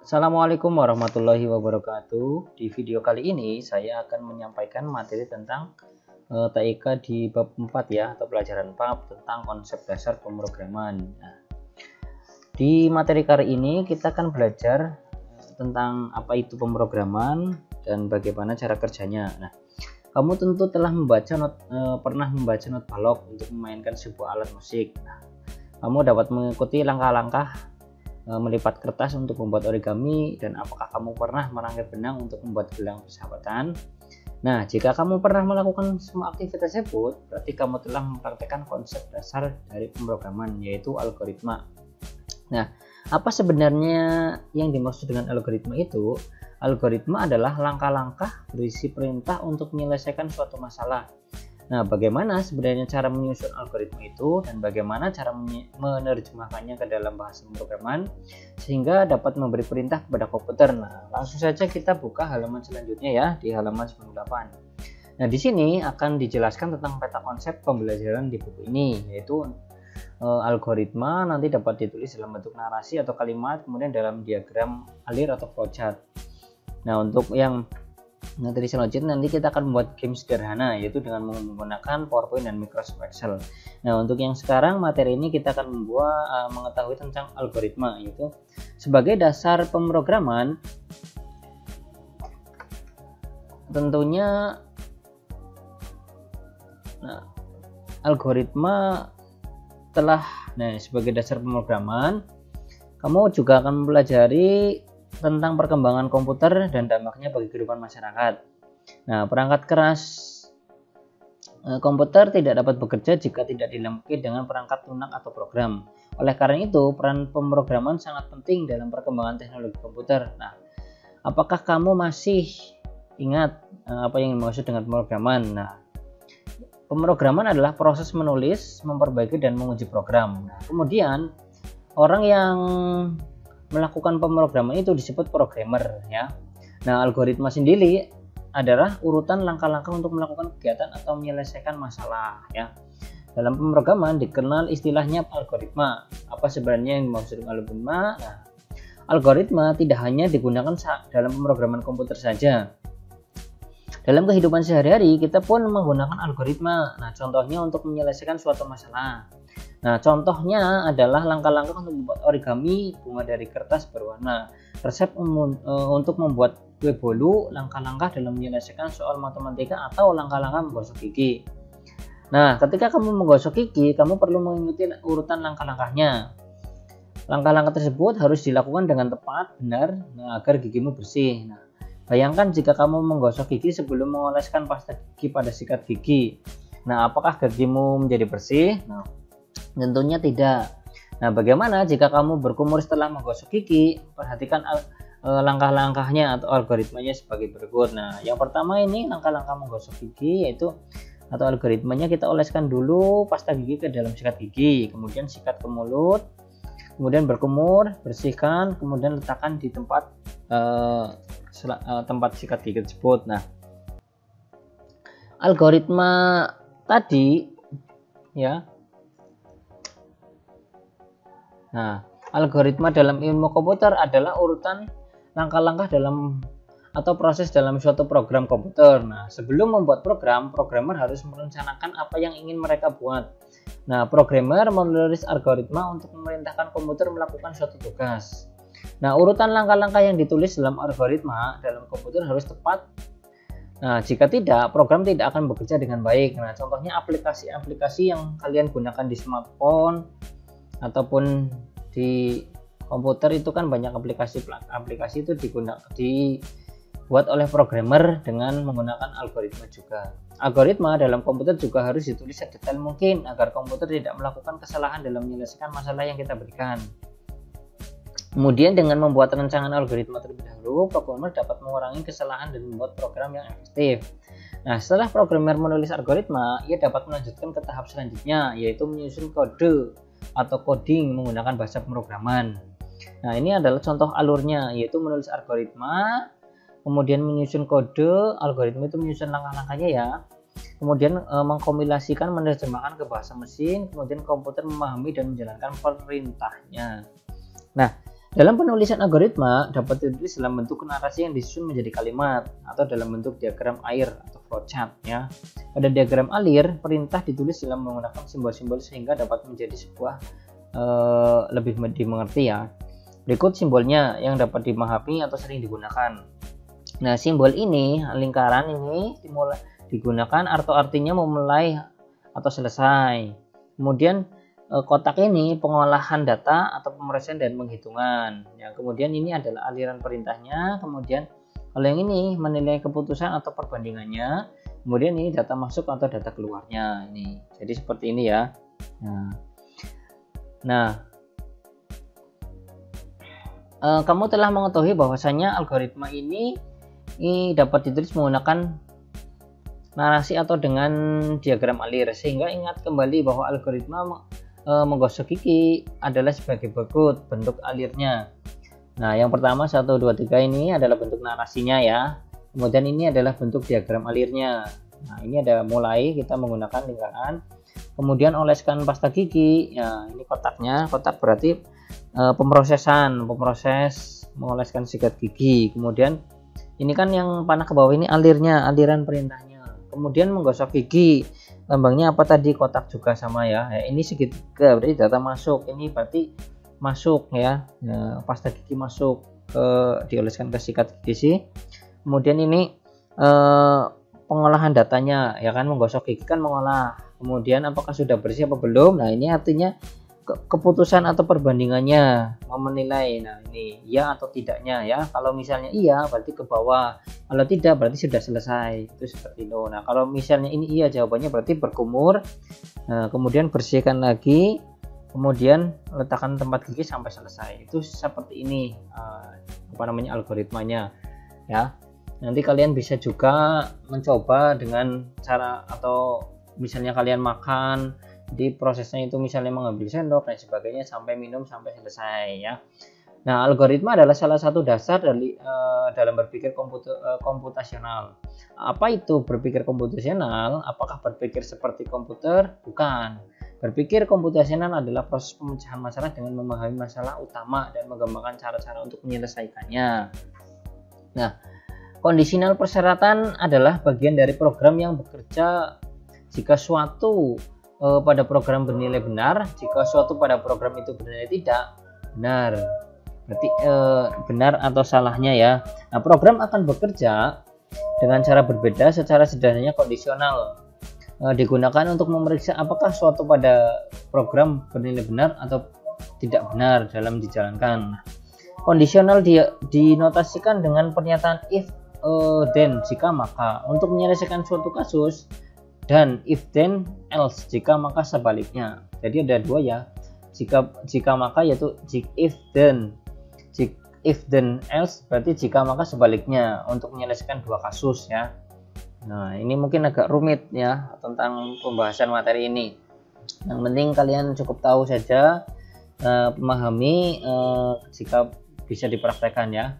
Assalamualaikum warahmatullahi wabarakatuh. Di video kali ini saya akan menyampaikan materi tentang TIK di bab 4 ya, atau pelajaran 4 tentang konsep dasar pemrograman. Nah, di materi kali ini kita akan belajar tentang apa itu pemrograman dan bagaimana cara kerjanya. Nah, kamu tentu telah pernah membaca not balok untuk memainkan sebuah alat musik. Nah, kamu dapat mengikuti langkah-langkah melipat kertas untuk membuat origami, dan apakah kamu pernah merangkai benang untuk membuat gelang persahabatan? Nah, jika kamu pernah melakukan semua aktivitas tersebut, berarti kamu telah mempraktekkan konsep dasar dari pemrograman, yaitu algoritma. Nah, apa sebenarnya yang dimaksud dengan algoritma itu? Algoritma adalah langkah-langkah berisi perintah untuk menyelesaikan suatu masalah. Nah, bagaimana sebenarnya cara menyusun algoritma itu dan bagaimana cara menerjemahkannya ke dalam bahasa pemrograman sehingga dapat memberi perintah kepada komputer. Nah, langsung saja kita buka halaman selanjutnya ya, di halaman 98. Nah, di sini akan dijelaskan tentang peta konsep pembelajaran di buku ini, yaitu algoritma nanti dapat ditulis dalam bentuk narasi atau kalimat, kemudian dalam diagram alir atau flowchart. Nah, untuk yang materi selanjutnya nanti kita akan membuat game sederhana, yaitu dengan menggunakan PowerPoint dan Microsoft Excel. Nah, untuk yang sekarang materi ini kita akan mengetahui tentang algoritma, yaitu sebagai dasar pemrograman. Tentunya algoritma sebagai dasar pemrograman, kamu juga akan mempelajari tentang perkembangan komputer dan dampaknya bagi kehidupan masyarakat. Nah, perangkat keras komputer tidak dapat bekerja jika tidak dilengkapi dengan perangkat lunak atau program. Oleh karena itu, peran pemrograman sangat penting dalam perkembangan teknologi komputer. Nah, apakah kamu masih ingat apa yang dimaksud dengan pemrograman? Nah, pemrograman adalah proses menulis, memperbaiki, dan menguji program. Nah, kemudian orang yang melakukan pemrograman itu disebut programmer ya. Nah, algoritma sendiri adalah urutan langkah-langkah untuk melakukan kegiatan atau menyelesaikan masalah ya. Dalam pemrograman dikenal istilahnya algoritma. Apa sebenarnya yang dimaksud algoritma? Nah, algoritma tidak hanya digunakan dalam pemrograman komputer saja. Dalam kehidupan sehari-hari kita pun menggunakan algoritma. Nah, contohnya untuk menyelesaikan suatu masalah. Nah, contohnya adalah langkah-langkah untuk membuat origami bunga dari kertas berwarna, resep untuk membuat kue bolu, langkah-langkah dalam menyelesaikan soal matematika, atau langkah-langkah menggosok gigi. Nah, ketika kamu menggosok gigi, kamu perlu mengikuti urutan langkah-langkahnya. Langkah-langkah tersebut harus dilakukan dengan tepat, benar, agar gigimu bersih. Nah, bayangkan jika kamu menggosok gigi sebelum mengoleskan pasta gigi pada sikat gigi. Nah, apakah gigimu menjadi bersih? Nah, tentunya tidak. Nah, bagaimana jika kamu berkumur setelah menggosok gigi? Perhatikan langkah-langkahnya atau algoritmanya sebagai berikut. Nah, yang pertama ini langkah-langkah menggosok gigi, yaitu atau algoritmanya kita oleskan dulu pasta gigi ke dalam sikat gigi, kemudian sikat ke mulut, kemudian berkumur, bersihkan, kemudian letakkan di tempat sikat gigi tersebut. Nah, algoritma tadi ya. Nah, algoritma dalam ilmu komputer adalah urutan langkah-langkah dalam atau proses dalam suatu program komputer. Nah, sebelum membuat program, programmer harus merencanakan apa yang ingin mereka buat. Nah, programmer menulis algoritma untuk memerintahkan komputer melakukan suatu tugas. Nah, urutan langkah-langkah yang ditulis dalam algoritma dalam komputer harus tepat. Nah, jika tidak, program tidak akan bekerja dengan baik. Nah, contohnya aplikasi-aplikasi yang kalian gunakan di smartphone ataupun di komputer itu kan banyak aplikasi itu dibuat oleh programmer dengan menggunakan algoritma juga. Algoritma dalam komputer juga harus ditulis sedetail mungkin agar komputer tidak melakukan kesalahan dalam menyelesaikan masalah yang kita berikan. Kemudian dengan membuat rancangan algoritma terlebih dahulu, programmer dapat mengurangi kesalahan dan membuat program yang efektif. Nah, setelah programmer menulis algoritma, ia dapat melanjutkan ke tahap selanjutnya, yaitu menyusun kode atau coding menggunakan bahasa pemrograman. Nah, ini adalah contoh alurnya, yaitu menulis algoritma, kemudian menyusun kode, algoritma itu menyusun langkah-langkahnya ya, kemudian mengkompilasikan, menerjemahkan ke bahasa mesin, kemudian komputer memahami dan menjalankan perintahnya. Nah, Dalam penulisan algoritma dapat ditulis dalam bentuk narasi yang disusun menjadi kalimat atau dalam bentuk diagram alir atau flowchart ya. Pada diagram alir, perintah ditulis dalam menggunakan simbol-simbol sehingga dapat menjadi sebuah lebih dimengerti ya. Berikut simbolnya yang dapat dimahami atau sering digunakan. Nah, simbol ini, lingkaran ini digunakan atau artinya memulai atau selesai. Kemudian kotak ini pengolahan data atau pemrosesan dan penghitungan. Ya, kemudian ini adalah aliran perintahnya. Kemudian kalau yang ini menilai keputusan atau perbandingannya. Kemudian ini data masuk atau data keluarnya. Ini jadi seperti ini ya. Nah, kamu telah mengetahui bahwasanya algoritma ini dapat ditulis menggunakan narasi atau dengan diagram alir, sehingga ingat kembali bahwa algoritma menggosok gigi adalah sebagai berikut bentuk alirnya. Nah, yang pertama 1, 2, 3 ini adalah bentuk narasinya ya. Kemudian ini adalah bentuk diagram alirnya. Nah, ini ada mulai kita menggunakan lingkaran. Kemudian oleskan pasta gigi. Ya, ini kotaknya. Kotak berarti proses mengoleskan sikat gigi. Kemudian ini kan yang panah ke bawah ini alirnya, aliran perintahnya. Kemudian menggosok gigi. Lambangnya apa tadi? Kotak juga sama ya. Ini segitiga berarti data masuk. Ini berarti masuk ya. Nah, pasta gigi masuk dioleskan ke sikat gigi sih. Kemudian ini pengolahan datanya ya kan, menggosok gigi kan mengolah. Kemudian apakah sudah bersih apa belum? Nah, ini artinya keputusan atau perbandingannya, mau menilai. Nah, ini ya atau tidaknya ya. Kalau misalnya iya berarti ke bawah, kalau tidak berarti sudah selesai. Itu seperti itu. Nah, kalau misalnya ini iya jawabannya berarti berkumur. Nah, kemudian bersihkan lagi, kemudian letakkan tempat gigi sampai selesai. Itu seperti ini algoritmanya ya. Nanti kalian bisa juga mencoba dengan cara, atau misalnya kalian makan di prosesnya itu misalnya mengambil sendok dan sebagainya sampai minum sampai selesai ya. Nah, algoritma adalah salah satu dasar dalam berpikir komputasional. Apa itu berpikir komputasional? Apakah berpikir seperti komputer? Bukan. Berpikir komputasional adalah proses pemecahan masalah dengan memahami masalah utama dan mengembangkan cara-cara untuk menyelesaikannya. Nah, kondisional persyaratan adalah bagian dari program yang bekerja jika suatu pada program bernilai benar, jika suatu pada program itu bernilai tidak benar. Berarti benar atau salahnya ya. Nah, program akan bekerja dengan cara berbeda. Secara sederhananya kondisional digunakan untuk memeriksa apakah suatu pada program bernilai benar atau tidak benar dalam dijalankan. Kondisional dinotasikan dengan pernyataan if then jika maka untuk menyelesaikan suatu kasus, dan if then else jika maka sebaliknya. Jadi ada dua ya, jika maka yaitu if then else berarti jika maka sebaliknya untuk menyelesaikan dua kasus ya. Nah, ini mungkin agak rumit ya tentang pembahasan materi ini. Yang penting kalian cukup tahu saja, memahami jika bisa dipraktekkan ya.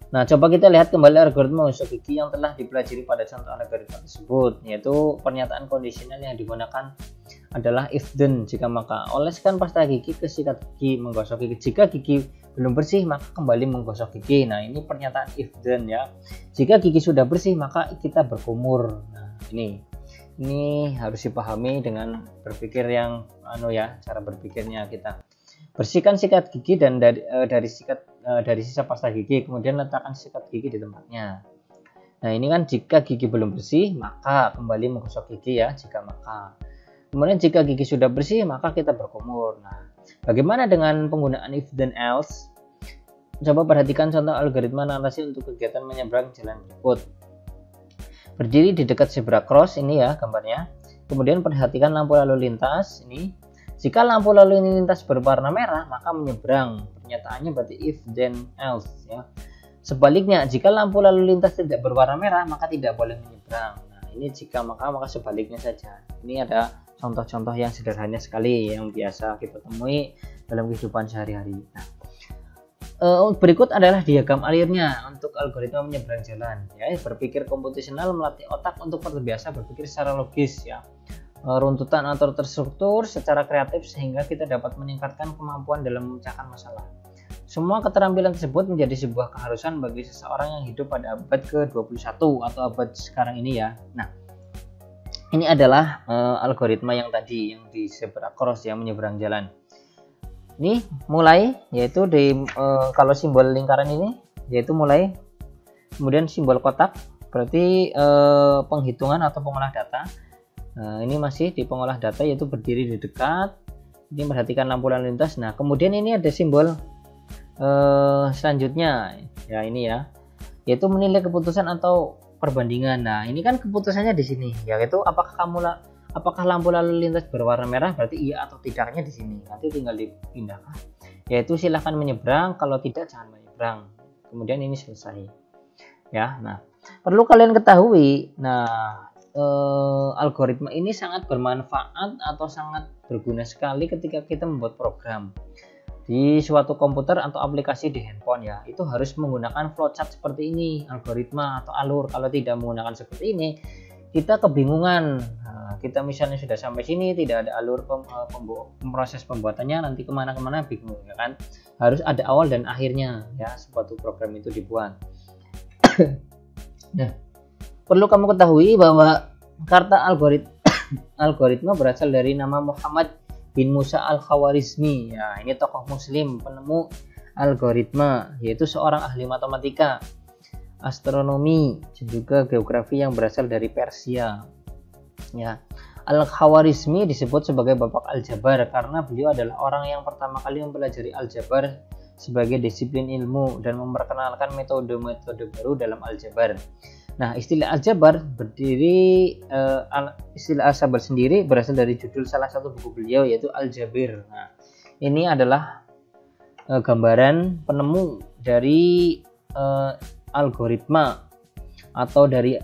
Nah, coba kita lihat kembali algoritma menggosok gigi yang telah dipelajari pada contoh algoritma tersebut, yaitu pernyataan kondisional yang digunakan adalah if then jika maka. Oleskan pasta gigi ke sikat gigi, menggosok gigi. Jika gigi belum bersih maka kembali menggosok gigi. Nah, ini pernyataan if then ya. Jika gigi sudah bersih maka kita berkumur. Nah, ini harus dipahami dengan berpikir yang cara berpikirnya kita. Bersihkan sikat gigi dan dari sisa pasta gigi, kemudian letakkan sikat gigi di tempatnya. Nah, ini kan jika gigi belum bersih maka kembali menggosok gigi ya, jika maka. Kemudian jika gigi sudah bersih maka kita berkumur. Nah, bagaimana dengan penggunaan if then else? Coba perhatikan contoh algoritma narasi untuk kegiatan menyeberang jalan berikut. Berdiri di dekat zebra cross, ini ya gambarnya. Kemudian perhatikan lampu lalu lintas ini. Jika lampu lalu lintas berwarna merah maka menyeberang. Pernyataannya berarti if then else ya. Sebaliknya, jika lampu lalu lintas tidak berwarna merah maka tidak boleh menyeberang. Nah, ini jika maka sebaliknya saja. Ini ada contoh-contoh yang sederhana sekali yang biasa kita temui dalam kehidupan sehari-hari. Nah, berikut adalah diagram alirnya untuk algoritma menyeberang jalan ya. Berpikir komputasional melatih otak untuk terbiasa berpikir secara logis ya, runtutan atau terstruktur secara kreatif sehingga kita dapat meningkatkan kemampuan dalam memecahkan masalah. Semua keterampilan tersebut menjadi sebuah keharusan bagi seseorang yang hidup pada abad ke-21 atau abad sekarang ini ya. Nah, ini adalah algoritma yang tadi yang di zebra cross yang menyeberang jalan. Ini mulai yaitu di kalau simbol lingkaran ini yaitu mulai, kemudian simbol kotak berarti penghitungan atau pengolah data. Ini masih di pengolah data yaitu berdiri di dekat. Ini perhatikan lampu lalu lintas. Nah, kemudian ini ada simbol selanjutnya ya, ini ya, yaitu menilai keputusan atau perbandingan. Nah, ini kan keputusannya di sini, yaitu apakah lampu lalu lintas berwarna merah, berarti iya atau tidaknya di sini. Nanti tinggal dipindahkan, yaitu silahkan menyeberang, kalau tidak jangan menyeberang. Kemudian ini selesai ya. Nah, perlu kalian ketahui, algoritma ini sangat bermanfaat atau sangat berguna sekali ketika kita membuat program di suatu komputer atau aplikasi di handphone ya. Itu harus menggunakan flowchart seperti ini, algoritma atau alur. Kalau tidak menggunakan seperti ini, kita kebingungan. Kita misalnya sudah sampai sini, tidak ada alur proses pembuatannya, nanti kemana-kemana bingung ya kan. Harus ada awal dan akhirnya ya, suatu program itu dibuat. Nah, perlu kamu ketahui bahwa kata algoritma berasal dari nama Muhammad bin Musa al-Khawarizmi ya. Ini tokoh muslim penemu algoritma, yaitu seorang ahli matematika, astronomi, juga geografi yang berasal dari Persia ya. Al-Khawarizmi disebut sebagai bapak aljabar karena beliau adalah orang yang pertama kali mempelajari aljabar sebagai disiplin ilmu dan memperkenalkan metode-metode baru dalam aljabar. Nah, istilah aljabar istilah aljabar sendiri berasal dari judul salah satu buku beliau, yaitu Al-Jabir. Nah, ini adalah gambaran penemu dari algoritma atau dari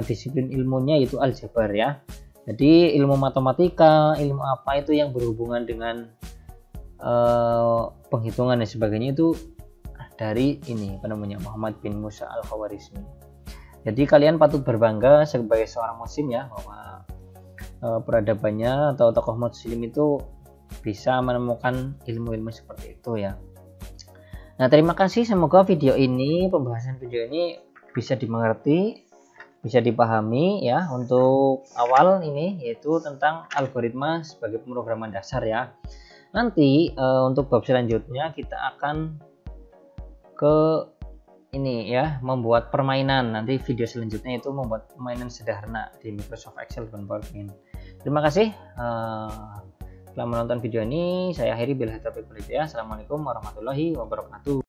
disiplin ilmunya, yaitu aljabar ya. Jadi ilmu matematika, ilmu apa itu yang berhubungan dengan penghitungan dan sebagainya itu dari ini penemunya Muhammad bin Musa al-Khawarizmi. Jadi kalian patut berbangga sebagai seorang muslim ya, bahwa peradabannya atau tokoh muslim itu bisa menemukan ilmu-ilmu seperti itu ya. Nah, terima kasih, semoga pembahasan video ini bisa dimengerti, bisa dipahami ya. Untuk awal ini yaitu tentang algoritma sebagai pemrograman dasar ya. Nanti untuk bab selanjutnya kita akan ke ini ya, membuat permainan. Nanti video selanjutnya itu membuat permainan sederhana di Microsoft Excel dan PowerPoint. Terima kasih telah menonton video ini. Saya akhiri, billahi taufiq wal hidayah. Assalamualaikum warahmatullahi wabarakatuh.